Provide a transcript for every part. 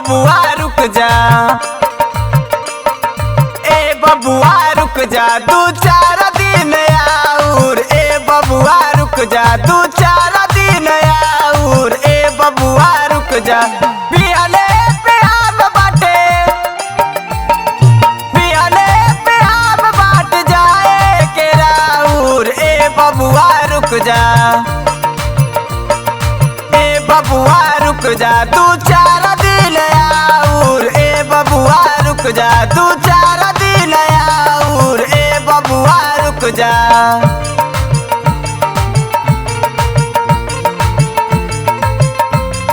बबुआ रुक जा, ए बबुआ रुक जा, 2-4 दिन और ए बबुआ रुक जा, 2-4 दिन और ए बबुआ रुक जा। बिहले पे आम बाटे, बिहले पे आम बाट जाए के राउर ए बबुआ रुक जा, ए बबुआ रुक जा, 2-4 दिन और ए बबुआ रुक जा, 2-4 दिन और ए बबुआ रुक जा।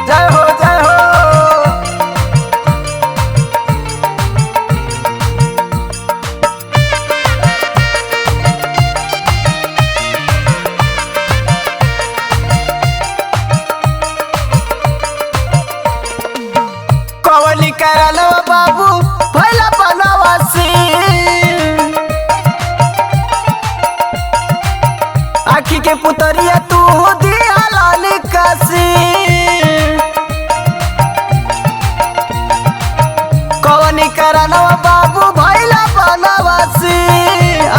जय हो जय हो। कवली करलो बाबू भैला बनवासी, आखी के पुतरिया तू दियाला निकासी। कवनी करलो बाबू भैला बनवासी,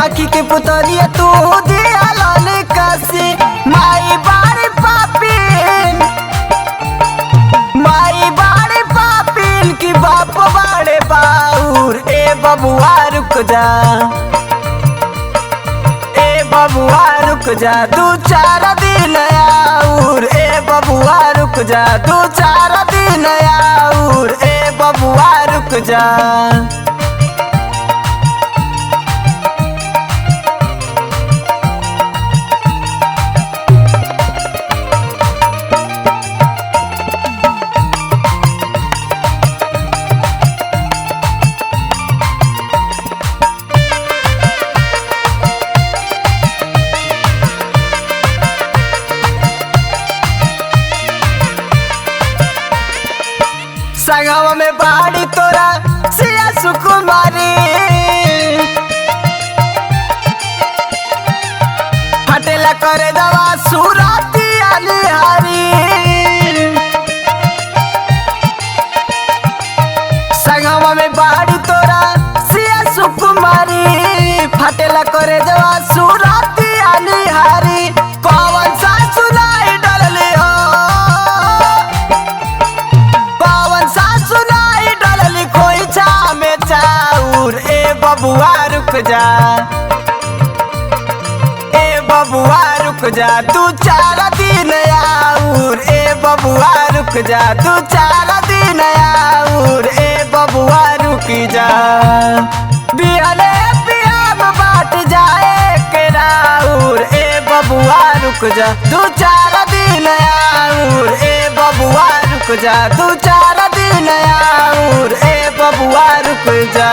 आखी के पुतरिया तू दियाला निकासी। माई बाड़ी पापीन, माई बाड़ी पापीन की बाप बाड़े बाउर ए बबुआ रुक जा, ए बबुआ रुक जा, 2-4 दिन और ए बबुआ रुक जा, 2-4 दिन और ए बबुआ रुक जा। संगवा में बाड़ी तोरा सिया सुकुमारी, हटेला करे दवा सुराती अलिहारी। संगवा में बाड़ी तोरा सिया सुकुमारी, हटेला करे दवा सुराती अलिहारी। कौन सा सुनाई डलली हो, सुनाई डलली खोइछा में चाउर ए बबुआ रुक जा, ए बबुआ रुक जा, 2-4 दिन और ए बबुआ रुक जा, 2-4 दिन और ए बबुआ रुक जा। बिहले पियाम बाट जाए के राउर ए बबुआ रुक जा, 2-4 दिन और ए बबुआ रुक जा, 2-4 दिन और ए बबुआ रुक जा।